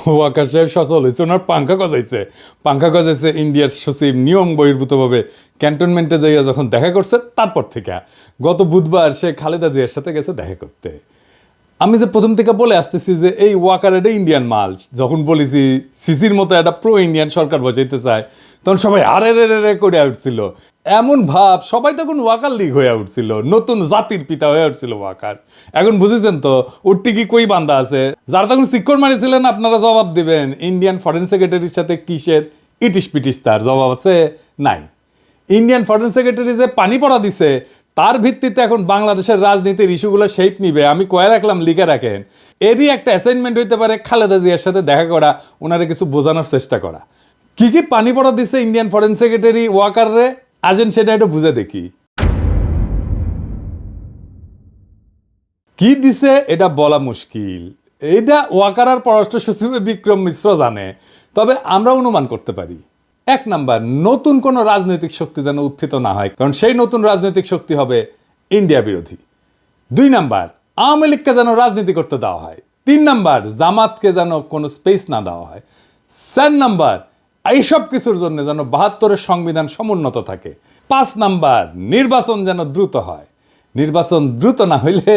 ওয়াকার সাহেব সচল হয়েছে, ওনার পাঙ্খা গজাইছে ইন্ডিয়ার সচিব নিয়ম বহির্ভূতভাবে ক্যান্টনমেন্টে যাইয়া যখন দেখা করছে তারপর থেকে গত বুধবার সে খালেদা জিয়ার সাথে গেছে দেখা করতে। আমি যে প্রথম থেকে বলে আসতেছি যে এই ওয়াকার এটা ইন্ডিয়ান মাল, যখন বলেছি সিসির মতো একটা প্রো ইন্ডিয়ান সরকার বসাইতে চায় তখন সবাই আরে রে রে করে উঠছিল, এমন ভাব সবাই তখন ওয়াকার লীগ হয়ে উঠছিল, নতুন জাতির পিতা হয়ে উঠছিল ওয়াকার। এখন বুঝেছেন তো উঠতে কি কই বান্ধা আছে, যারা তখন শিক্ষর মারিছিলেন আপনারা জবাব দিবেন ইন্ডিয়ান ফরেন সেক্রেটারির সাথে কিসের ইটিস পিটিস, তার জবাব আছে নাই। ইন্ডিয়ান ফরেন সেক্রেটারি যে পানি পড়া দিছে তার ভিত্তিতে এখন বাংলাদেশের রাজনীতির ইস্যুগুলো শেপ নিবে, আমি কয়ে রাখলাম লিখে রাখেন। এরই একটা অ্যাসাইনমেন্ট হইতে পারে খালেদা জিয়ার সাথে দেখা করা, ওনারা কিছু বোঝানোর চেষ্টা করা। কি কি পানি পড়া দিছে ইন্ডিয়ান ফরেন সেক্রেটারি ওয়াকাররে, আসেন সেটা একটু বুঝে দেখি। কি দিছে এটা বলা মুশকিল, এটা ওয়াকার আর পররাষ্ট্র সচিব বিক্রম মিশ্র জানে, তবে আমরা অনুমান করতে পারি। এক নাম্বার, নতুন কোনো রাজনৈতিক শক্তি যেন উত্থিত না হয়, কারণ সেই নতুন রাজনৈতিক শক্তি হবে ইন্ডিয়া বিরোধী। 2 নাম্বার, আওয়ামী লীগকে যেন রাজনীতি করতে দেওয়া হয়। 3 নাম্বার, জামাতকে যেন কোনো স্পেস না দেওয়া হয়। 4 নাম্বার, এইসব কিছুর জন্য যেন 72-এর সংবিধান সমুন্নত থাকে। 5 নাম্বার, নির্বাচন যেন দ্রুত হয়। নির্বাচন দ্রুত না হইলে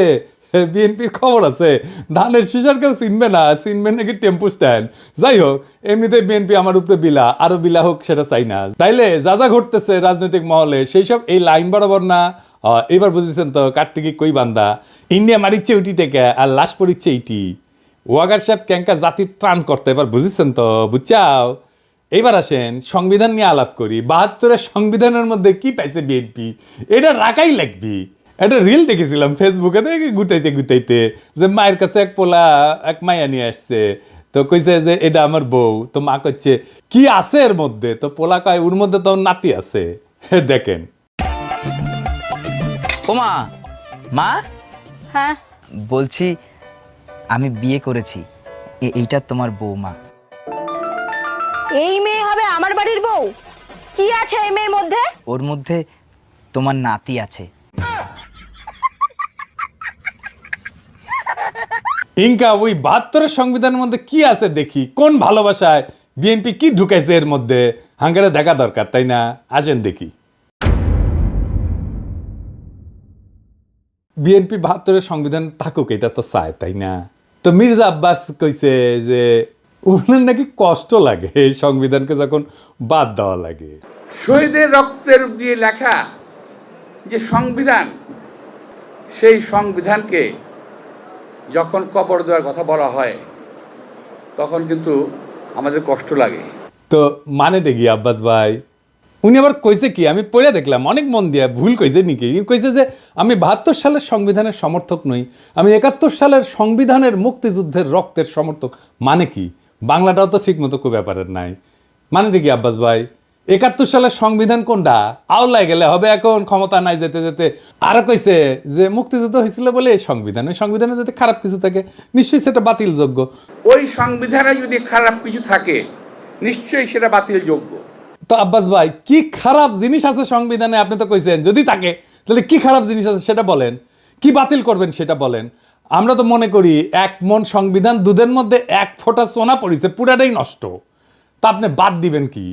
বিএনপির খবর আছে ধানের শিশার কেউ চিনবে না, চিনবে নাকি টেম্পু স্ট্যান্ড। যাই হোক, এমনিতে বিএনপি আমার উপরে বিলা, আরো বিলা হোক সেটা চাই না। তাইলে যা যা ঘটতেছে রাজনৈতিক মহলে সেই সব এই লাইন বরাবর না। এবার বুঝেছেন তো কাটটিকি কই বান্দা, ইন্ডিয়া মারিচ্ছে উটি থেকে আর লাশ পড়িচ্ছে ইটি। ওয়াগার সাহেব ক্যাঙ্কা জাতির ত্রাণ করতে, এবার বুঝেছেন তো, বুঝছাও। এইবার আসেন সংবিধান নিয়ে আলাপ করি। 72-এর সংবিধানের মধ্যে কি পাইছে বিএনপি, এটা রাখাই লাগবি। একটা রিল দেখেছিলাম ফেসবুকে, দেখি গুটাইতে গুটাইতে যে মায়ের কাছে এক মাইয়া নিয়ে আসছে, তো কইছে যে এটা আমার বউ, তো মা কইছে কি আছে এর মধ্যে, তো পোলা কয় ওর মধ্যে তো নাতি আছে। দেখেন। ওমা, মা, হ্যাঁ বলছি আমি বিয়ে করেছি, এইটা তোমার বৌমা। এই মেয়ে হবে আমার বাড়ির বউ? কি আছে এই মেয়ের মধ্যে? ওর মধ্যে তোমার নাতি আছে। ইনকা ওই 72-এর সংবিধানের মধ্যে কি আছে দেখি, কোন ভালোবাসায় বিএনপি কি ঢুকাইছে এর মধ্যে, হাঙ্গারে দেখা দরকার, তাই না? আসেন দেখি। বিএনপি 72-এর সংবিধান থাকুক এটা তো চায়, তাই না? তো মির্জা আব্বাস কইছে যে ওনার নাকি কষ্ট লাগে এই সংবিধানকে যখন বাদ দেওয়া লাগে। শহীদের রক্তের দিয়ে লেখা যে সংবিধান, সেই সংবিধানকে যখন কবর দেওয়ার কথা বলা হয় তখন কিন্তু আমাদের কষ্ট লাগে। তো মানে দেখি আব্বাস ভাই, উনি আবার কইছে কি, আমি পড়ে দেখলাম অনেক মন দিয়া, ভুল কইছে নাকি, কইছে যে আমি 72 সালের সংবিধানের সমর্থক নই, আমি 71 সালের সংবিধানের মুক্তিযুদ্ধের রক্তের সমর্থক। মানে কি, বাংলাটাও তো ঠিক মতো কোনো ব্যাপারের নাই। মানে কি আব্বাস ভাই, 71 সালের সংবিধান কোনটা, আওলায় গেলে হবে, এখন ক্ষমতা নাই যেতে যেতে। আর কইছে যে মুক্তিযুদ্ধ হয়েছিল বলে এই সংবিধান, ওই সংবিধানে যদি খারাপ কিছু থাকে নিশ্চয়ই সেটা বাতিলযোগ্য। ওই সংবিধানে যদি খারাপ কিছু থাকে নিশ্চয়ই সেটা বাতিলযোগ্য। তো আব্বাস ভাই, কি খারাপ জিনিস আছে সংবিধানে? আপনি তো কইছেন যদি থাকে, তাহলে কি খারাপ জিনিস আছে সেটা বলেন, কি বাতিল করবেন সেটা বলেন। আমরা তো মনে করি 1 মণ সংবিধান, দুধের মধ্যে 1 ফোঁটা সোনা পড়েছে, পুরাটাই নষ্ট। তা আপনি বাদ দিবেন কি?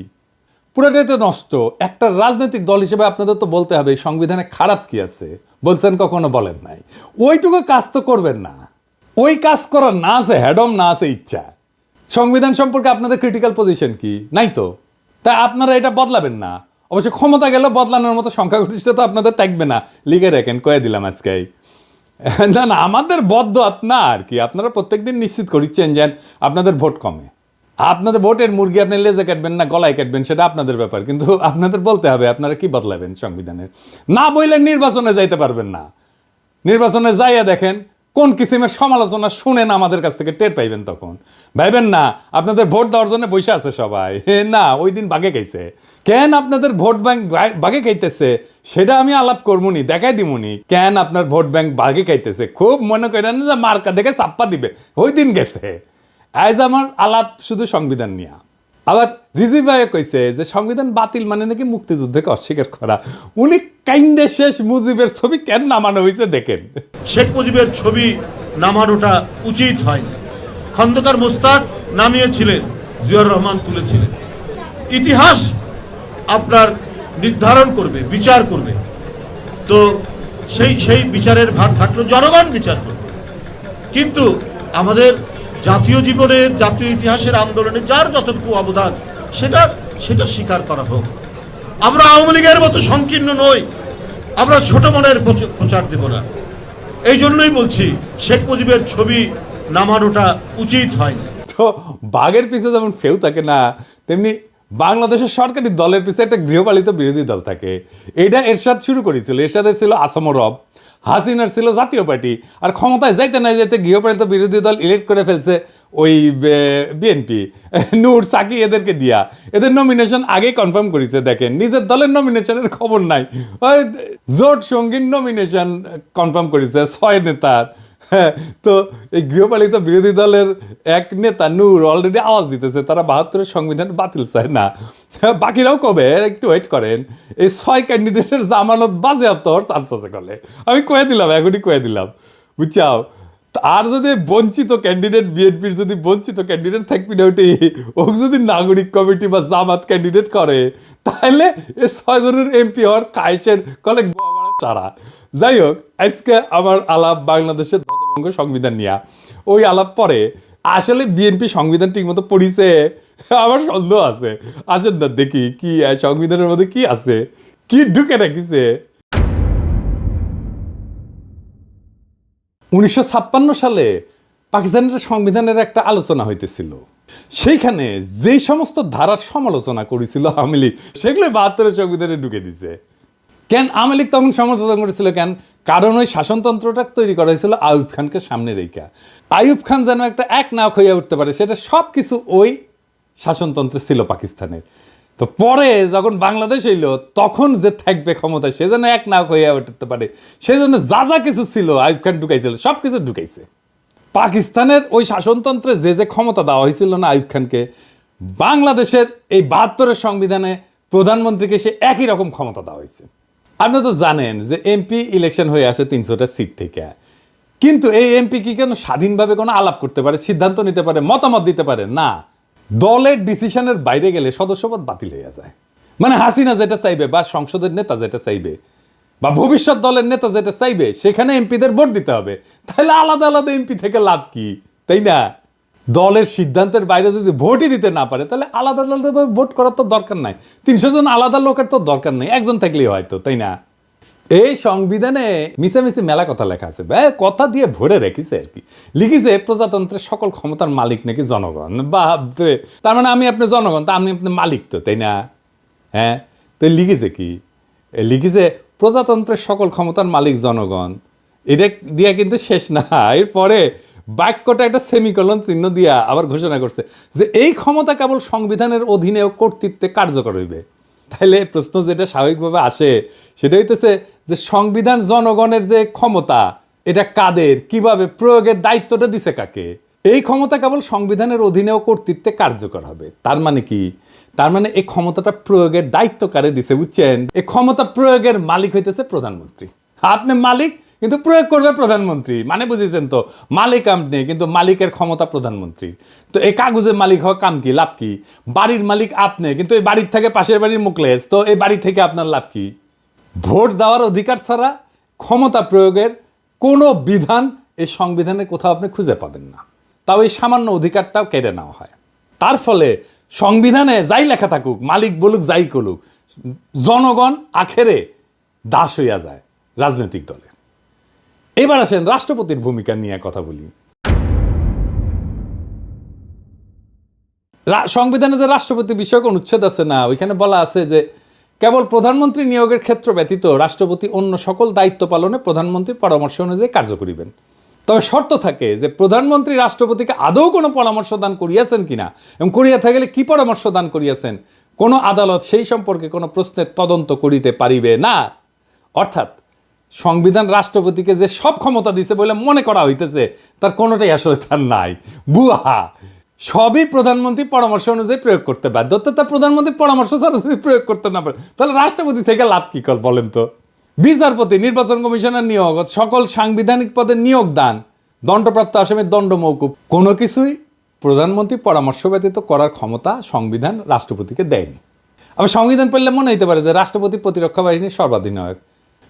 পুরাটাই তো নষ্ট। একটা রাজনৈতিক দল হিসেবে আপনাদের তো বলতে হবে সংবিধানে খারাপ কি আছে। বলছেন কখনো? বলেন নাই। ওইটুকু কাজ তো করবেন না। ওই কাজ করার না আছে হ্যাডম, না আছে ইচ্ছা। সংবিধান সম্পর্কে আপনাদের ক্রিটিক্যাল পজিশন কি? নাই তো। তাই আপনারা এটা বদলাবেন না। অবশ্য ক্ষমতা গেলে বদলানোর মতো সংখ্যাগরিষ্ঠতা তো আপনাদের থাকবে না, লিখে রাখেন, কয়ে দিলাম আজকে। না না, আমাদের বদ্ধ আপনার আর কি, আপনারা প্রত্যেকদিন নিশ্চিত করিচ্ছেন যে আপনাদের ভোট কমে। আপনাদের ভোটের মুরগি আপনি লেজে কাটবেন না গলায় কাটবেন সেটা আপনাদের ব্যাপার, কিন্তু আপনাদের বলতে হবে আপনারা কি বদলাবেন সংবিধানের। না বললে নির্বাচনে যাইতে পারবেন না। নির্বাচনে যাইয়া দেখেন কোন কিসিমের সমালোচনা শুনেন আমাদের কাছ থেকে টের পাইবেন, তখন ভাইবেন না আপনাদের ভোট দেওয়ার জন্য বসে আছে সবাই। না, ওই দিন বাগে খাইছে। কেন আপনাদের ভোট ব্যাংক বাগে খাইতেছে সেটা আমি আলাপ করবনি, দেখাই দিমুনি কেন আপনার ভোট ব্যাংক বাগে খাইতেছে। খুব মনে করেন যে মার্কা দেখে চাপ্পা দিবে, ওই দিন গেছে। আজ আমার আলাপ শুধু সংবিধান নিয়ে। আবার রিজিভ ভাই কইছে যে সংবিধান বাতিল মানে নাকি মুক্তিযুদ্ধকে অস্বীকার করা। উনি কাইন্দে শেষ মুজিবের ছবি কেন নামানো হয়েছে দেখেন। শেখ মুজিবের ছবি নামানোটা উচিত হয়নি। খন্দকার মোস্তাক নামিয়েছিলেন, জিয়াউর রহমান তুলেছিলেন। ইতিহাস আপনার নির্ধারণ করবে, বিচার করবে। তো সেই বিচারের ভার থাকলো, জনগণ বিচার করবে। কিন্তু আমাদের জাতীয় জীবনের, জাতীয় ইতিহাসের আন্দোলনে যার যতটুকু অবদান সেটা স্বীকার করা হোক। আমরা আওয়ামী লীগের মতো সংকীর্ণ নই, আমরা ছোট মনের প্রচার দেব না। এই জন্যই বলছি শেখ মুজিবের ছবি নামানোটা উচিত হয়নি। তো বাঘের পিছে যেমন ফেউ থাকে না, তেমনি বাংলাদেশের সরকারি দলের পিছে একটা গৃহপালিত বিরোধী দল থাকে। এটা এরশাদ শুরু করেছিল। এরশাদের ছিল আসাম রব, হাসিনার ছিল জাতীয় পার্টি, আর ক্ষমতায় যাইতে না যাইতে গৃহপালিত বিরোধী দল ইলেক্ট করে ফেলছে ওই বিএনপি, নূর সাকি এদেরকে দিয়া। এদের নমিনেশন আগেই কনফার্ম করেছে। দেখেন, নিজের দলের নমিনেশনের খবর নাই, ওই জোট সঙ্গীর নমিনেশন কনফার্ম করেছে 6 নেতার। হ্যাঁ, তো এই গৃহপালিত বিরোধী দলের এক নেতা নূর অলরেডি আওয়াজ দিতেছে তারা 72-এর সংবিধান বাতিল চায় না। বাকিরাও কবে, একটু ওয়েট করেন, এই 6 ক্যান্ডিডেটের জামানত বাজেয়াপ্ত হওয়ার চান্স আছে কলে। আমি কয়ে দিলাম, এখনই কয়ে দিলাম, বুঝছাও। আর যদি বঞ্চিত ক্যান্ডিডেট, বিএনপির যদি বঞ্চিত ক্যান্ডিডেট থাকবি না, ওটি ওকে যদি নাগরিক কমিটি বা জামাত ক্যান্ডিডেট করে, তাহলে এই 6 জনের এমপি হওয়ার কায়েসের কলে চারা। যাই হোক, আজকে আমার আলাপ বাংলাদেশের দশবঙ্গ সংবিধান নিয়ে। ওই আলাপ পরে আসলে বিএনপি সংবিধান ঠিক মতো পড়িছে আমার সন্দেহ আছে। আসেন না দেখি কি সংবিধানের মধ্যে কি আছে, কি ঢুকে রাখিছে। 1956 সালে পাকিস্তানের সংবিধানের একটা আলোচনা হইতেছিল। সেইখানে যেই সমস্ত ধারার সমালোচনা করেছিল আওয়ামী লীগ, সেগুলো 72-এর সংবিধানে ঢুকে দিছে। কেন আওয়ামী লীগ তখন সমালোচনা করেছিল? কেন? কারণ ওই শাসনতন্ত্রটা তৈরি করা হয়েছিল আইয়ুব খানকে সামনে রেখা। আইয়ুব খান যেন একটা এক নায়ক হইয়া উঠতে পারে, সেটা সব কিছু ওই শাসনতন্ত্রে ছিল পাকিস্তানের। তো পরে যখন বাংলাদেশ এলো, তখন যে থাকবে ক্ষমতায়, সে যেন এক নায়ক হইয়া উঠতে পারে, সেই জন্য যা যা কিছু ছিল আইয়ুব খান ঢুকাইছিল, সব কিছু ঢুকাইছে। পাকিস্তানের ওই শাসনতন্ত্রে যে যে ক্ষমতা দেওয়া হয়েছিল না আইয়ুব খানকে, বাংলাদেশের এই 72-এর সংবিধানে প্রধানমন্ত্রীকে সে একই রকম ক্ষমতা দেওয়া হয়েছে। আপনি তো জানেন যে এমপি ইলেকশন হয়ে আসে 300টা সিট থেকে, কিন্তু এই এমপি কি কেন স্বাধীনভাবে কোনো আলাপ করতে পারে, সিদ্ধান্ত নিতে পারে, মতামত দিতে পারে না? দলের ডিসিশনের বাইরে গেলে সদস্যপদ বাতিল হয়ে যায়। মানে হাসিনা যেটা চাইবে, বা সংসদের নেতা যেটা চাইবে, বা ভবিষ্যৎ দলের নেতা যেটা চাইবে, সেখানে এমপিদের ভোট দিতে হবে। তাহলে আলাদা আলাদা এমপি থেকে লাভ কি, তাই না? দলের সিদ্ধান্তের বাইরে যদি ভোটই দিতে না পারে, তাহলে আলাদা আলাদা ভোট করার তো দরকার নাই। 300 জন আলাদা লোকের তো দরকার নেই, একজন থাকলেই হয়তো, তাই না? এই সংবিধানে মিশামিশি মেলা কথা লেখা আছে, কথা দিয়ে ভরে রেখেছে আর কি। লিখেছে প্রজাতন্ত্রের সকল ক্ষমতার মালিক নাকি জনগণ। বাপরে, তার মানে আমি আপনি জনগণ, তা আমি আপনি মালিক তো, তাই না? হ্যাঁ, তো লিখেছে কি? লিখেছে প্রজাতন্ত্রের সকল ক্ষমতার মালিক জনগণ। এটা দিয়া কিন্তু শেষ না, এরপরে বাক্যটা একটা সেমিকলন চিহ্ন দিয়া আবার ঘোষণা করছে যে এই ক্ষমতা কেবল সংবিধানের অধীনে ও কর্তৃত্বে কার্যকর হইবে। তাইলে প্রশ্ন যেটা স্বাভাবিকভাবে আসে সেটা হইতেছে যে সংবিধান জনগণের যে ক্ষমতা, এটা কাদের, কিভাবে প্রয়োগের দায়িত্বটা দিছে কাকে? এই ক্ষমতা কেবল সংবিধানের অধীনে ও কর্তৃত্বে কার্যকর হবে। তার মানে কি? তার মানে এই ক্ষমতাটা প্রয়োগের দায়িত্ব কারে দিছে, বুঝছেন? এই ক্ষমতা প্রয়োগের মালিক হইতেছে প্রধানমন্ত্রী। আপনি মালিক, কিন্তু প্রয়োগ করবে প্রধানমন্ত্রী। মানে বুঝেছেন তো, মালিক আপনি, কিন্তু মালিকের ক্ষমতা প্রধানমন্ত্রী। তো এই কাগজের মালিক হওয়া কাম কি, লাভ কি? বাড়ির মালিক আপনি, কিন্তু এই বাড়ির থেকে পাশের বাড়ির মুখলেস, তো এই বাড়ি থেকে আপনার লাভ কি? ভোট দেওয়ার অধিকার ছাড়া ক্ষমতা প্রয়োগের কোনো বিধান এই সংবিধানে কোথাও আপনি খুঁজে পাবেন না। তাও এই সামান্য অধিকারটাও কেড়ে নেওয়া হয়। তার ফলে সংবিধানে যাই লেখা থাকুক, মালিক বলুক যাই করুক, জনগণ আখেরে দাস হইয়া যায় রাজনৈতিক দলে। এবার আসেন রাষ্ট্রপতির ভূমিকা নিয়ে কথা বলি। সংবিধানে যে রাষ্ট্রপতি বিষয়ক অনুচ্ছেদ আছে না, ওইখানে বলা আছে যে কেবল প্রধানমন্ত্রী নিয়োগের ক্ষেত্র ব্যতীত রাষ্ট্রপতি অন্য সকল দায়িত্ব পালনে প্রধানমন্ত্রীর পরামর্শ অনুযায়ী কার্য করিবেন। তবে শর্ত থাকে যে প্রধানমন্ত্রী রাষ্ট্রপতিকে আদৌ কোনো পরামর্শ দান করিয়াছেন কিনা, এবং করিয়া থাকলে কি পরামর্শ দান করিয়াছেন, কোনো আদালত সেই সম্পর্কে কোনো প্রশ্নের তদন্ত করিতে পারিবে না। অর্থাৎ সংবিধান রাষ্ট্রপতিকে যে সব ক্ষমতা দিছে বলে মনে করা হইতেছে, তার কোনোটাই আসলে তার নাই, বুয়া। সবই প্রধানমন্ত্রী পরামর্শ অনুযায়ী প্রয়োগ করতে বাধ্য। তা প্রধানমন্ত্রী পরামর্শ ছাড়া যদি প্রয়োগ করতে না পারে, তাহলে রাষ্ট্রপতি থেকে লাভ কি কর বলেন তো? বিচারপতি, নির্বাচন কমিশনের নিয়োগ, সকল সাংবিধানিক পদে নিয়োগ দান, দণ্ডপ্রাপ্ত আসামির দণ্ড মওকুফ, কোনো কিছুই প্রধানমন্ত্রী পরামর্শ ব্যতীত করার ক্ষমতা সংবিধান রাষ্ট্রপতিকে দেয়নি। আবার সংবিধান পড়লে মনে হতে পারে যে রাষ্ট্রপতি প্রতিরক্ষা বাহিনীর সর্বাধিনায়ক,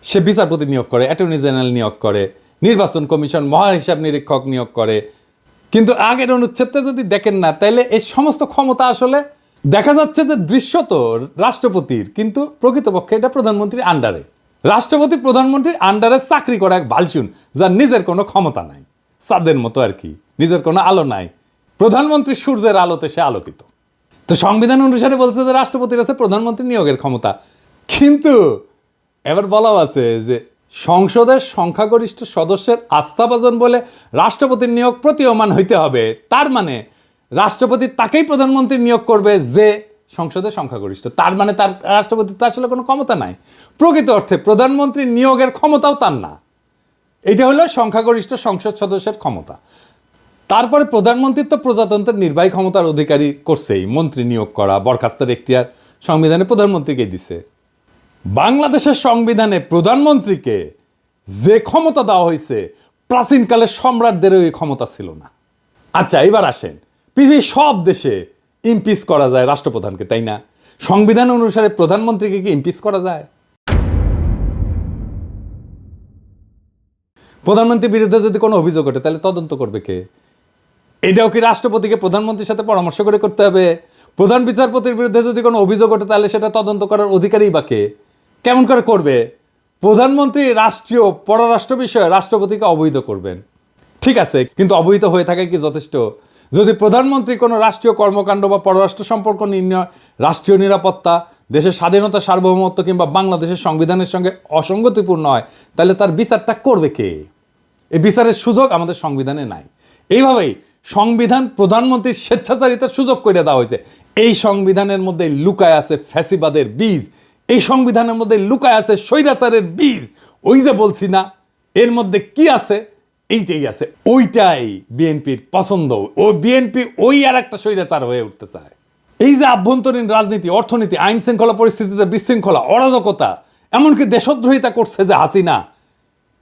সে বিচারপতি নিয়োগ করে, অ্যাটর্নি জেনারেল নিয়োগ করে, নির্বাচন কমিশন, মহাহিসাব নিরীক্ষক নিয়োগ করে। কিন্তু আগের অনুচ্ছেদটা যদি দেখেন না, তাইলে এই সমস্ত ক্ষমতা আসলে দেখা যাচ্ছে যে দৃশ্যত রাষ্ট্রপতির, কিন্তু প্রকৃতপক্ষে এটা প্রধানমন্ত্রীর আন্ডারে। রাষ্ট্রপতি প্রধানমন্ত্রীর আন্ডারে চাকরি করা এক ভালচুন, যার নিজের কোনো ক্ষমতা নাই, চাঁদের মতো আর কি, নিজের কোনো আলো নাই। প্রধানমন্ত্রী সূর্যের আলোতে সে আলোকিত। তো সংবিধান অনুসারে বলছে যে রাষ্ট্রপতির আছে প্রধানমন্ত্রী নিয়োগের ক্ষমতা, কিন্তু এবার বলাও আছে যে সংসদের সংখ্যাগরিষ্ঠ সদস্যের আস্থাভাজন বলে রাষ্ট্রপতির নিয়োগ প্রতীয়মান হইতে হবে। তার মানে রাষ্ট্রপতি তাকেই প্রধানমন্ত্রী নিয়োগ করবে যে সংসদের সংখ্যাগরিষ্ঠ। তার মানে তার রাষ্ট্রপতির তো আসলে কোনো ক্ষমতা নাই। প্রকৃত অর্থে প্রধানমন্ত্রী নিয়োগের ক্ষমতাও তার না। এটা হলো সংখ্যাগরিষ্ঠ সংসদ সদস্যের ক্ষমতা। তারপরে প্রধানমন্ত্রী তো প্রজাতন্ত্রের নির্বাহী ক্ষমতার অধিকারী করছেই, মন্ত্রী নিয়োগ করা, বরখাস্তের এখতিয়ার সংবিধানে প্রধানমন্ত্রীকে দিছে। বাংলাদেশের সংবিধানে প্রধানমন্ত্রীকে যে ক্ষমতা দেওয়া হয়েছে, প্রাচীনকালের সম্রাটদেরও এই ক্ষমতা ছিল না। আচ্ছা, এবার আসেন, পৃথিবীর সব দেশে ইমপিচ করা যায় রাষ্ট্রপ্রধানকে, তাই না? সংবিধান অনুসারে প্রধানমন্ত্রীকে কি ইমপিচ করা যায়? প্রধানমন্ত্রীর বিরুদ্ধে যদি কোনো অভিযোগ ওঠে, তাহলে তদন্ত করবে কে? এটাও কি রাষ্ট্রপতিকে প্রধানমন্ত্রীর সাথে পরামর্শ করে করতে হবে? প্রধান বিচারপতির বিরুদ্ধে যদি কোনো অভিযোগ ওঠে, তাহলে সেটা তদন্ত করার অধিকারী বা কে? কেমন করে করবে? প্রধানমন্ত্রী রাষ্ট্রীয় পররাষ্ট্র বিষয়ে রাষ্ট্রপতিকে অবহিত করবেন, ঠিক আছে, কিন্তু অবহিত হয়ে থাকে কি যথেষ্ট? যদি প্রধানমন্ত্রী কোনো রাষ্ট্রীয় কর্মকাণ্ড বা পররাষ্ট্র সম্পর্ক নির্ণয়, রাষ্ট্রীয় নিরাপত্তা, দেশের স্বাধীনতা, সার্বভৌমত্ব কিংবা বাংলাদেশের সংবিধানের সঙ্গে অসঙ্গতিপূর্ণ হয়, তাহলে তার বিচারটা করবে কে? এই বিচারের সুযোগ আমাদের সংবিধানে নাই। এইভাবেই সংবিধান প্রধানমন্ত্রীর স্বেচ্ছাচারিতার সুযোগ করে দেওয়া হয়েছে। এই সংবিধানের মধ্যে লুকায় আছে ফ্যাসিবাদের বীজ, এই সংবিধানের মধ্যে লুকায় আছে স্বৈরাচারের বীজ। ওই যে বলছি না, এর মধ্যে কি আছে? এইটাই আছে। ওইটাই বিএনপির পছন্দ। ও বিএনপি ওই আর একটা স্বৈরাচার হয়ে উঠতে চায়। এই যে আভ্যন্তরীণ রাজনীতি, অর্থনীতি, আইন শৃঙ্খলা পরিস্থিতিতে বিশৃঙ্খলা, অরাজকতা, এমনকি দেশদ্রোহিতা করছে যে হাসিনা,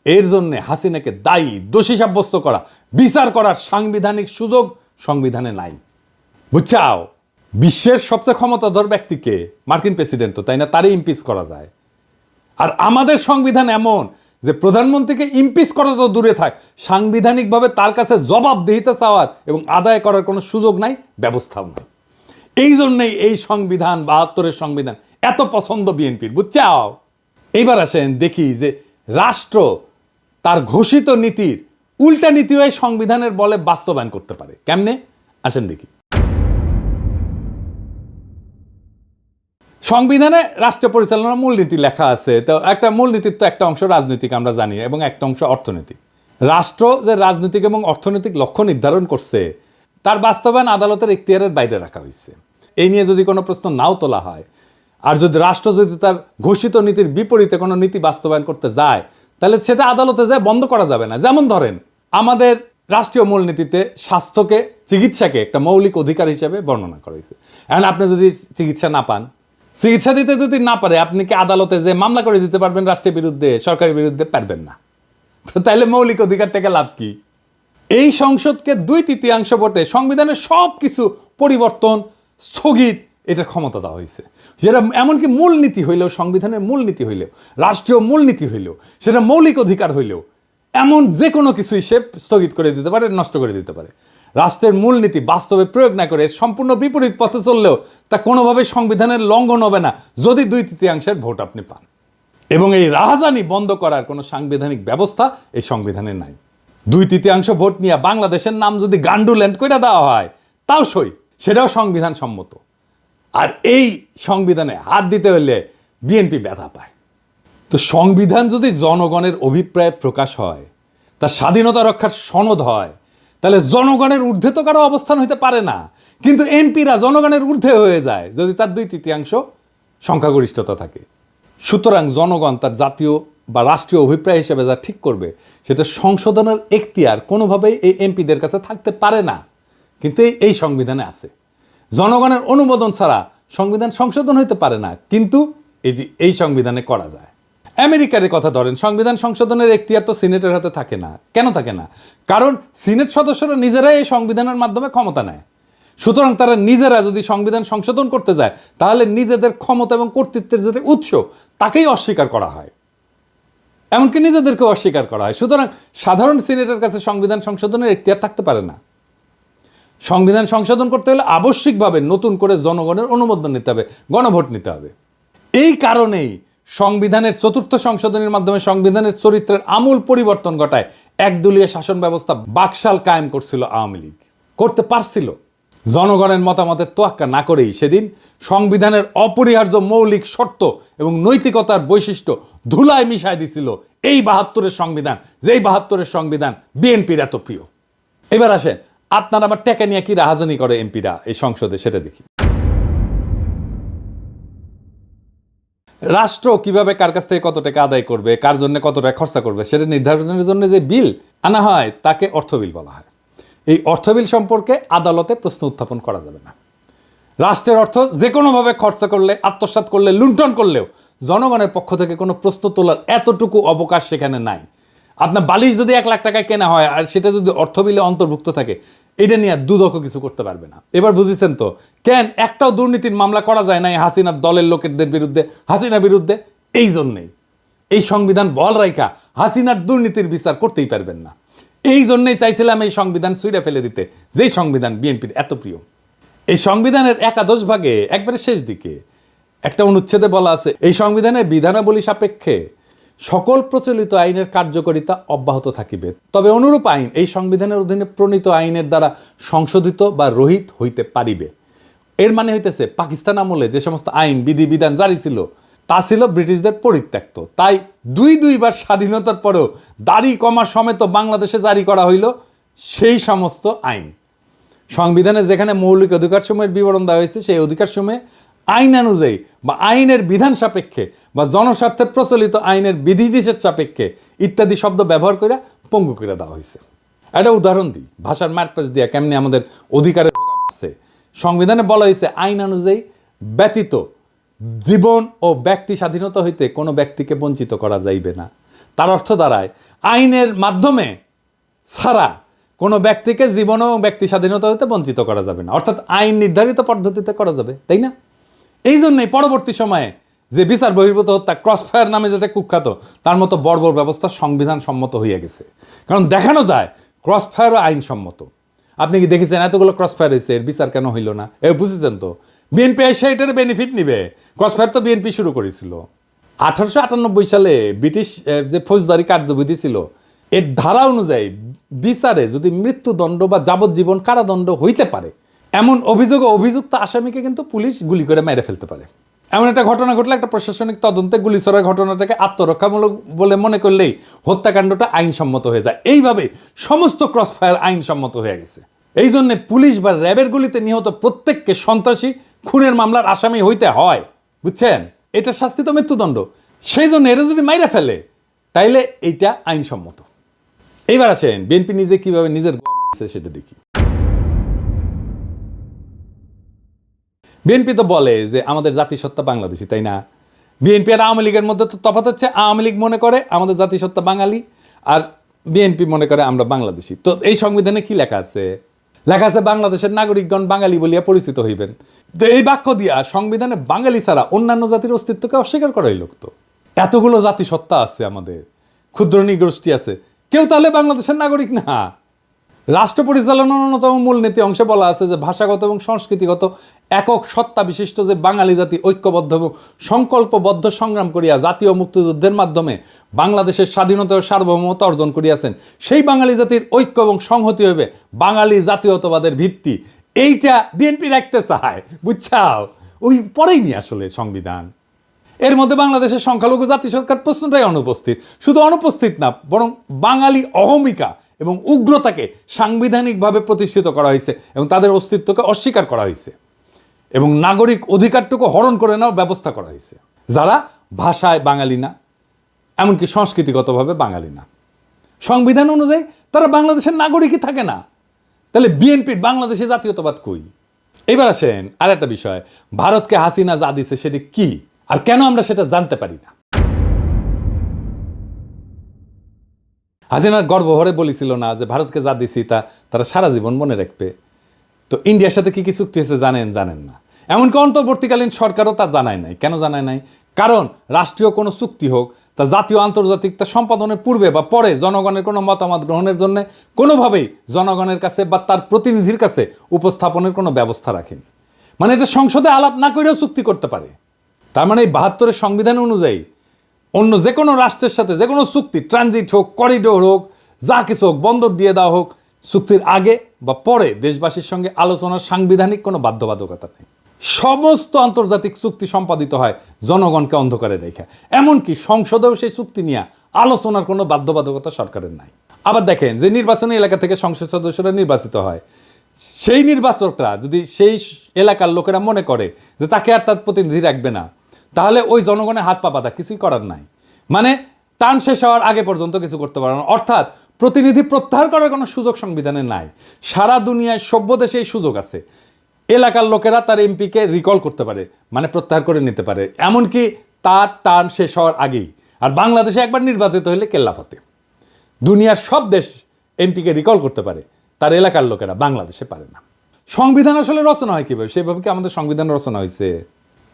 এর জন্য হাসিনাকে দায়ী, দোষী সাব্যস্ত করা, বিচার করার সাংবিধানিক সুযোগ সংবিধানে নাই। বুঝছাও? বিশ্বের সবচেয়ে ক্ষমতাধর ব্যক্তিকে, মার্কিন প্রেসিডেন্ট তো, তাই না? তারই ইমপিচ করা যায়। আর আমাদের সংবিধান এমন যে প্রধানমন্ত্রীকে ইমপিচ করা তো দূরে থাক, সাংবিধানিকভাবে তার কাছে জবাবদিহিতা চাওয়ার এবং আদায় করার কোনো সুযোগ নাই, ব্যবস্থাও নাই। এই জন্যই এই সংবিধান, ৭২-এর সংবিধান এত পছন্দ বিএনপির। বুঝছাও? এইবার আসেন দেখি যে রাষ্ট্র তার ঘোষিত নীতির উল্টা নীতিও এই সংবিধানের বলে বাস্তবায়ন করতে পারে। কেমনে? আসেন দেখি। সংবিধানে রাষ্ট্র পরিচালনার মূলনীতি লেখা আছে। তো একটা মূলনীতির তো একটা অংশ রাজনৈতিক, আমরা জানি, এবং একটা অংশ অর্থনৈতিক। রাষ্ট্র যে রাজনৈতিক এবং অর্থনৈতিক লক্ষ্য নির্ধারণ করছে, তার বাস্তবায়ন আদালতের এখতিয়ারের বাইরে রাখা হয়েছে। এই নিয়ে যদি কোনো প্রশ্ন নাও তোলা হয়, আর যদি রাষ্ট্র যদি তার ঘোষিত নীতির বিপরীতে কোনো নীতি বাস্তবায়ন করতে যায়, তাহলে সেটা আদালতে যায় বন্ধ করা যাবে না। যেমন ধরেন, আমাদের রাষ্ট্রীয় মূলনীতিতে স্বাস্থ্যকে, চিকিৎসাকে একটা মৌলিক অধিকার হিসেবে বর্ণনা করা হয়েছে। এখন আপনি যদি চিকিৎসা না পান, চিকিৎসা দিতে যদি না পারে, আপনি কি আদালতে যে মামলা করে দিতে পারবেন রাষ্ট্রের বিরুদ্ধে, সরকারের বিরুদ্ধে? পারবেন না। তো তাইলে মৌলিক অধিকার থেকে লাভ কি? এই সংসদকে 2/3 ভোটে সংবিধানের সব কিছু পরিবর্তন, স্থগিত, এটার ক্ষমতা দেওয়া হয়েছে। যেটা এমনকি মূলনীতি হইলেও, সংবিধানের মূলনীতি হইলেও, রাষ্ট্রীয় মূলনীতি হইলেও, সেটা মৌলিক অধিকার হইলেও, এমন যে কোনো কিছুই সে স্থগিত করে দিতে পারে, নষ্ট করে দিতে পারে। রাষ্ট্রের মূলনীতি বাস্তবে প্রয়োগ না করে সম্পূর্ণ বিপরীত পথে চললেও তা কোনোভাবেই সংবিধানের লঙ্ঘন হবে না, যদি 2/3 ভোট আপনি পান। এবং এই রাহাজানি বন্ধ করার কোনো সাংবিধানিক ব্যবস্থা এই সংবিধানে নাই। 2/3 ভোট নিয়ে বাংলাদেশের নাম যদি গান্ডুল্যান্ড করে দেওয়া হয়, তাও সই, সেটাও সংবিধান সম্মত। আর এই সংবিধানে হাত দিতে হলে বিএনপি ব্যথা পায়। তো সংবিধান যদি জনগণের অভিপ্রায় প্রকাশ হয়, তার স্বাধীনতা রক্ষার সনদ হয়, তাহলে জনগণের ঊর্ধ্বে তো কারো অবস্থান হইতে পারে না। কিন্তু এমপিরা জনগণের ঊর্ধ্বে হয়ে যায় যদি তার 2/3 সংখ্যাগরিষ্ঠতা থাকে। সুতরাং জনগণ তার জাতীয় বা রাষ্ট্রীয় অভিপ্রায় হিসেবে যা ঠিক করবে, সেটা সংশোধনের এখতিয়ার কোনোভাবেই এই এমপিদের কাছে থাকতে পারে না। কিন্তু এই সংবিধানে আছে। জনগণের অনুমোদন ছাড়া সংবিধান সংশোধন হইতে পারে না, কিন্তু এই সংবিধানে করা যায়। আমেরিকার কথা ধরেন, সংবিধান সংশোধনের এখতিয়ার তো সিনেটের হাতে থাকে না। কেন থাকে না? কারণ সিনেট সদস্যরা নিজেরাই এই সংবিধানের মাধ্যমে ক্ষমতা নেয়। সুতরাং তারা নিজেরা যদি সংবিধান সংশোধন করতে যায়, তাহলে নিজেদের ক্ষমতা এবং কর্তৃত্বের যে উৎস তাকেই অস্বীকার করা হয়, এমনকি নিজেদেরকে অস্বীকার করা হয়। সুতরাং সাধারণ সিনেটের কাছে সংবিধান সংশোধনের এখতিয়ার থাকতে পারে না। সংবিধান সংশোধন করতে হলে আবশ্যিকভাবে নতুন করে জনগণের অনুমোদন নিতে হবে, গণভোট নিতে হবে। এই কারণেই সংবিধানের চতুর্থ সংশোধনীর মাধ্যমে সংবিধানের চরিত্রের আমূল পরিবর্তন ঘটায় একদলীয় শাসন ব্যবস্থা বাকশাল কায়েম করছিল আওয়ামী লীগ, করতে পারছিল। জনগণের মতামতের তোয়াক্কা না করেই সেদিন সংবিধানের অপরিহার্য মৌলিক শর্ত এবং নৈতিকতার বৈশিষ্ট্য ধুলায় মিশায় দিছিল এই ৭২-এর সংবিধান, যেই ৭২-এর সংবিধান বিএনপির এত প্রিয়। এবার আসেন, আপনার আমার টেকা নিয়ে কি রাহাজানি করে এমপিরা এই সংসদে, সেটা দেখি। রাষ্ট্র কিভাবে কার কাছ থেকে কত টাকা আদায় করবে, কার জন্য কত টাকা খরচা করবে, সেটা নির্ধারণের জন্য যে বিল আনা হয় তাকে অর্থ বিল বলা হয়। এই অর্থ বিল সম্পর্কে আদালতে প্রশ্ন উত্থাপন করা যাবে না। রাষ্ট্রের অর্থ যে কোনোভাবে খরচা করলে, আত্মসাৎ করলে, লুণ্ঠন করলেও জনগণের পক্ষ থেকে কোনো প্রশ্ন তোলার এতটুকু অবকাশ সেখানে নাই। আপনার বালিশ যদি ১ লাখ টাকায় কেনা হয় আর সেটা যদি অর্থ বিলে অন্তর্ভুক্ত থাকে, এটা নিয়ে দুদক কিছু করতে পারবে না। এবার বুঝেছেন তো কেন একটাও দুর্নীতির মামলা করা যায় না হাসিনার দলের লোকেদের বিরুদ্ধে, হাসিনার বিরুদ্ধে? এই জন্যেই এই সংবিধান বল রাইখা হাসিনার দুর্নীতির বিচার করতেই পারবেন না। এই জন্যই চাইছিলাম এই সংবিধান ছুঁড়ে ফেলে দিতে, যেই সংবিধান বিএনপির এত প্রিয়। এই সংবিধানের একাদশ ভাগে একবারে শেষ দিকে একটা অনুচ্ছেদে বলা আছে, এই সংবিধানের বিধানাবলী সাপেক্ষে সকল প্রচলিত আইনের কার্যকারিতা অব্যাহত থাকিবে, তবে অনুরূপ আইন এই সংবিধানের অধীনে প্রণীত আইনের দ্বারা সংশোধিত বা রহিত হইতে পারিবে। এর মানে হইতেছে পাকিস্তান আমলে যে সমস্ত আইন বিধি বিধান জারি ছিল তা ছিল ব্রিটিশদের পরিত্যক্ত, তাই দুইবার স্বাধীনতার পরেও দাড়ি কমা সমেত বাংলাদেশে জারি করা হইল সেই সমস্ত আইন। সংবিধানে যেখানে মৌলিক অধিকারসমূহের বিবরণ দেওয়া হয়েছে, সেই অধিকারসমূহে আইন অনুযায়ী বা আইনের বিধান সাপেক্ষে বা জনস্বার্থে প্রচলিত আইনের বিধিনিষেধ সাপেক্ষে ইত্যাদি শব্দ ব্যবহার করে পঙ্গু করে দেওয়া হয়েছে। একটা উদাহরণ দিই, ভাষার মারপ্যাচ দিয়া কেমনি আমাদের অধিকারের আছে। সংবিধানে বলা হয়েছে আইন অনুযায়ী ব্যতীত জীবন ও ব্যক্তি স্বাধীনতা হইতে কোনো ব্যক্তিকে বঞ্চিত করা যাইবে না। তার অর্থ দাঁড়ায় আইনের মাধ্যমে ছাড়া কোনো ব্যক্তিকে জীবন ও ব্যক্তি স্বাধীনতা হইতে বঞ্চিত করা যাবে না, অর্থাৎ আইন নির্ধারিত পদ্ধতিতে করা যাবে, তাই না? এই জন্যই পরবর্তী সময়ে যে বিচার বহির্ভূত হত্যা, ক্রসফায়ার নামে যেটা কুখ্যাত, তার মতো বর্বর ব্যবস্থা সংবিধান সম্মত হইয়া গেছে। কারণ দেখানো যায় ক্রসফায়ারও আইনসম্মত। আপনি কি দেখেছেন এতগুলো ক্রসফায়ার হয়েছে, এর বিচার কেন হইল না? বুঝেছেন তো বিএনপি এসে এটার বেনিফিট নিবে। ক্রসফায়ার তো বিএনপি শুরু করেছিল। 1898 সালে ব্রিটিশ যে ফৌজদারি কার্যবিধি ছিল, এর ধারা অনুযায়ী বিচারে যদি মৃত্যুদণ্ড বা যাবজ্জীবন কারাদণ্ড হইতে পারে এমন অভিযোগ অভিযুক্ত আসামিকে কিন্তু পুলিশ গুলি করে মেরে ফেলতে পারে। এমন একটা ঘটনা ঘটলে একটা প্রশাসনিক তদন্তে গুলি ছড়ার ঘটনাটাকে আত্মরক্ষামূলক বলে মনে করলেই হত্যাকাণ্ডটা আইনসম্মত হয়ে যায়। এইভাবে সমস্ত ক্রসফায়ার আইনসম্মত হয়ে গেছে। এই জন্য পুলিশ বা র্যাবের গুলিতে নিহত প্রত্যেককে সন্ত্রাসী, খুনের মামলার আসামি হইতে হয়, বুঝছেন? এটা শাস্তি তো মৃত্যুদণ্ড। সেই জন্য এরা যদি মাইরা ফেলে তাইলে এইটা আইনসম্মত। এইবার আসেন বিএনপি নিজে কিভাবে নিজের সেটা দেখি। বিএনপি তো বলে যে আমাদের জাতিসত্তা বাংলাদেশি, তাই না? বিএনপি আর আওয়ামী লীগের মধ্যে তো তফাৎ হচ্ছে, আওয়ামী লীগ মনে করে আমাদের জাতিসত্তা বাঙালি আর বিএনপি মনে করে আমরা বাংলাদেশি। তো এই সংবিধানে কি লেখা আছে? লেখা আছে বাংলাদেশের নাগরিকগণ বাঙালি বলিয়া পরিচিত হইবেন। তো এই বাক্য দিয়া সংবিধানে বাঙালি ছাড়া অন্যান্য জাতির অস্তিত্বকে অস্বীকার করাই লোক। তো এতগুলো জাতিসত্তা আছে, আমাদের ক্ষুদ্র নৃগোষ্ঠী আছে, কেউ তাহলে বাংলাদেশের নাগরিক না? রাষ্ট্র পরিচালনার অন্যতম মূলনীতি অংশে বলা আছে যে ভাষাগত এবং সংস্কৃতিগত একক সত্তা বিশিষ্ট যে বাঙালি জাতি ঐক্যবদ্ধ এবং সংকল্পবদ্ধ সংগ্রাম করিয়া জাতীয় মুক্তিযুদ্ধের মাধ্যমে বাংলাদেশের স্বাধীনতা ও সার্বভৌমত্ব অর্জন করিয়াছেন, সেই বাঙালি জাতির ঐক্য এবং সংহতি হবে বাঙালি জাতীয়তাবাদের ভিত্তি। এইটা বিএনপি রাখতে চায়, বুঝছাও? ওই পরেই নি আসলে সংবিধান। এর মধ্যে বাংলাদেশের সংখ্যালঘু জাতি সরকার প্রশ্নটাই অনুপস্থিত। শুধু অনুপস্থিত না, বরং বাঙালি অহমিকা এবং উগ্রতাকে সাংবিধানিকভাবে প্রতিষ্ঠিত করা হয়েছে এবং তাদের অস্তিত্বকে অস্বীকার করা হয়েছে এবং নাগরিক অধিকারটুকু হরণ করে নেওয়ার ব্যবস্থা করা হয়েছে, যারা ভাষায় বাঙালি না, এমনকি সংস্কৃতিগতভাবে বাঙালি না। সংবিধান অনুযায়ী তারা বাংলাদেশের নাগরিকই থাকে না। তাহলে বিএনপির বাংলাদেশে জাতীয়তাবাদ কই? এবার আসেন আর একটা বিষয়, ভারতকে হাসিনা যা দিছে সেটি কি আর কেন আমরা সেটা জানতে পারি না? হাসিনার গর্বভরে বলেছিল না যে ভারতকে যা দিছি তা তারা সারা জীবন মনে রাখবে। তো ইন্ডিয়ার সাথে কি কি চুক্তি হয়েছে জানেন না। এমনকি অন্তর্বর্তীকালীন সরকারও তা জানায় নাই। কেন জানায় নাই? কারণ রাষ্ট্রীয় কোনো চুক্তি হোক, তা জাতীয় আন্তর্জাতিক তা সম্পাদনের পূর্বে বা পরে জনগণের কোনো মতামত গ্রহণের জন্য কোনোভাবেই জনগণের কাছে বা তার প্রতিনিধির কাছে উপস্থাপনের কোনো ব্যবস্থা রাখেনি। মানে এটা সংসদে আলাপ না করেও চুক্তি করতে পারে। তার মানে এই 72-এর সংবিধান অনুযায়ী অন্য যে কোনো রাষ্ট্রের সাথে যে কোনো চুক্তি, ট্রানজিট হোক, করিডোর হোক, যা কিছু হোক, বন্দর দিয়ে দেওয়া হোক, চুক্তির আগে বা পরে দেশবাসীর সঙ্গে আলোচনার সাংবিধানিক কোনো বাধ্যবাধকতা নেই। সমস্ত আন্তর্জাতিক চুক্তি সম্পাদিত হয় জনগণকে অন্ধকারে রেখে। এমনকি সংসদেও সেই চুক্তি নিয়ে আলোচনার কোনো বাধ্যবাধকতা সরকারের নাই। আবার দেখেন, যে নির্বাচনী এলাকা থেকে সংসদ সদস্যরা নির্বাচিত হয়, সেই নির্বাচকরা যদি সেই এলাকার লোকেরা মনে করে যে তাকে আর তার প্রতিনিধি রাখবে না, তাহলে ওই জনগণের হাত পা বাঁধা, কিছুই করার নাই। মানে টার্ম শেষ হওয়ার আগে পর্যন্ত কিছু করতে পারে না। অর্থাৎ প্রতিনিধি প্রত্যাহার করার কোনো সুযোগ সংবিধানে নাই। সারা দুনিয়ায় সভ্য দেশে এই সুযোগ আছে। এলাকার লোকেরা তার এমপিকে রিকল করতে পারে, মানে প্রত্যাহার করে নিতে পারে, এমনকি তার টার্ম শেষ হওয়ার আগেই। আর বাংলাদেশে একবার নির্বাচিত হলে কেল্লাফতে। দুনিয়ার সব দেশ এমপিকে রিকল করতে পারে, তার এলাকার লোকেরা, বাংলাদেশে পারে না। সংবিধান আসলে রচনা হয় কীভাবে? সেভাবে কি আমাদের সংবিধান রচনা হয়েছে?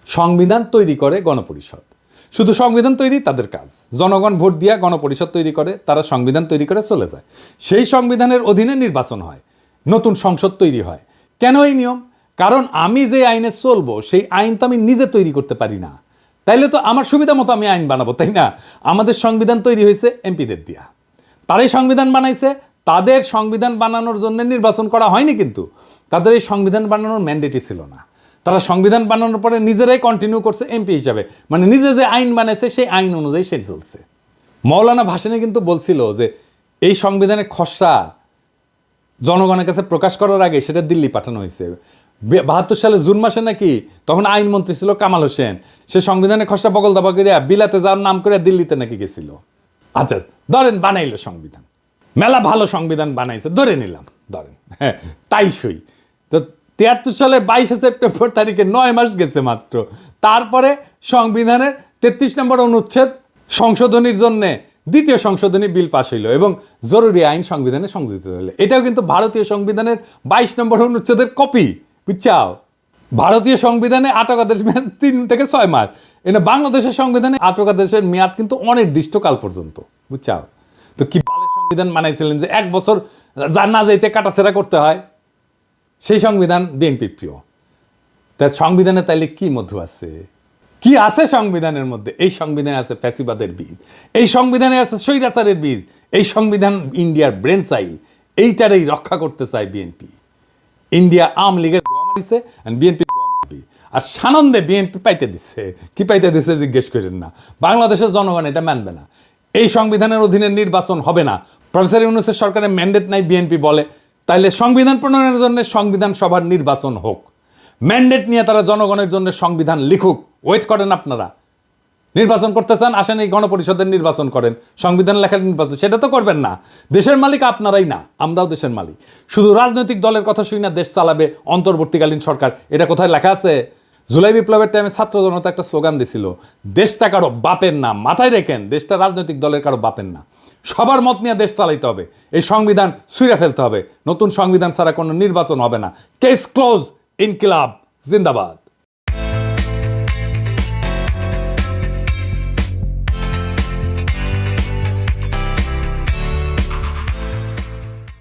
সংবিধান তৈরি করে গণপরিষদ। শুধু সংবিধান তৈরি তাদের কাজ। জনগণ ভোট দিয়া গণপরিষদ তৈরি করে, তারা সংবিধান তৈরি করে চলে যায়। সেই সংবিধানের অধীনে নির্বাচন হয়, নতুন সংসদ তৈরি হয়। কেন এই নিয়ম? কারণ আমি যে আইনে চলবো সেই আইন তো আমি নিজে তৈরি করতে পারি না। তাইলে তো আমার সুবিধা মতো আমি আইন বানাবো, তাই না? আমাদের সংবিধান তৈরি হয়েছে এমপিদের দিয়া। তারাই সংবিধান বানাইছে। তাদের সংবিধান বানানোর জন্য নির্বাচন করা হয়নি, কিন্তু তাদের এই সংবিধান বানানোর ম্যান্ডেটই ছিল না। তারা সংবিধান বানানোর পরে নিজেরাই কন্টিনিউ করছে এমপি হিসাবে, মানে নিজে যে আইন বানাইছে সেই আইন অনুযায়ী সে চলছে। মৌলানা ভাসানী কিন্তু বলছিল যে এই সংবিধানের খসড়া জনগণের কাছে প্রকাশ করার আগে সেটা দিল্লি পাঠানো হয়েছে। 72 সালে জুন মাসে নাকি, তখন আইনমন্ত্রী ছিল কামাল হোসেন, সে সংবিধানের খসড়া বগল দাবা করিয়া বিলাতে যাওয়ার নাম করে দিল্লিতে নাকি গেছিল। আচ্ছা ধরেন বানাইলো সংবিধান, মেলা ভালো সংবিধান বানাইছে, ধরে নিলাম, ধরেন হ্যাঁ তাই সই। তো 73 সালের 22 সেপ্টেম্বর তারিখে 9 মাস গেছে মাত্র। তারপরে সংবিধানের 33 নম্বর অনুচ্ছেদ সংশোধনীর জন্যে দ্বিতীয় সংশোধনী বিল পাশ হইল এবং জরুরি আইন সংবিধানে সংযোজিত হইল। এটাও কিন্তু ভারতীয় সংবিধানের 22 নম্বর অনুচ্ছেদের কপি, বুঝছাও? ভারতীয় সংবিধানে আটকাদেশ মেয়াদ 3 থেকে 6 মাস। এনে বাংলাদেশের সংবিধানে আটকাদেশের মেয়াদ কিন্তু অনির্দিষ্টকাল পর্যন্ত, বুঝছাও? তো কি বালের সংবিধান বানাইছিলেন যে 1 বছর যা না যাইতে কাটাছেড়া করতে হয়? সেই সংবিধান বিএনপির প্রিয়। তাই সংবিধানে তাইলে কি মধু আছে? কি আছে সংবিধানের মধ্যে? এই সংবিধানে আছে ফ্যাসিবাদের বীজ, এই সংবিধানে আছে স্বৈরাচারের বীজ। এই সংবিধান ইন্ডিয়ার ব্রেন চাইল, এইটারই রক্ষা করতে চায় বিএনপি। ইন্ডিয়া আওয়ামী লীগের গোয়া মারিছে, বিএনপি গোয়া মারবি। আর সানন্দে বিএনপি পাইতে দিচ্ছে। কি পাইতে দিচ্ছে জিজ্ঞেস করেন না। বাংলাদেশের জনগণ এটা মানবে না। এই সংবিধানের অধীনে নির্বাচন হবে না। প্রফেসর ইউনূসের সরকারের ম্যান্ডেট নাই, বিএনপি বলে। তাইলে সংবিধান প্রণয়নের জন্য সংবিধান সভার নির্বাচন হোক। ম্যান্ডেট নিয়ে তারা জনগণের জন্য সংবিধান লিখুক। ওয়েট করেন আপনারা। নির্বাচন করতে চান, আসেন এই গণপরিষদের নির্বাচন করেন। সংবিধান লেখার নির্বাচন সেটা তো করবেন না। দেশের মালিক আপনারাই না, আমরাও দেশের মালিক। শুধু রাজনৈতিক দলের কথা শুই না দেশ চালাবে অন্তর্বর্তীকালীন সরকার, এটা কোথায় লেখা আছে? জুলাই বিপ্লবের টাইমে ছাত্র জনতা একটা স্লোগান দিছিল, দেশটা কারো বাপের না। মাথায় রেখেন, দেশটা রাজনৈতিক দলের কারো বাপের না। সবার মত নিয়ে দেশ চালাইতে হবে। এই সংবিধান ছুঁড়ে ফেলতে হবে। নতুন সংবিধান ছাড়া কোনো নির্বাচন হবে না। Case close. ইনকিলাব জিন্দাবাদ।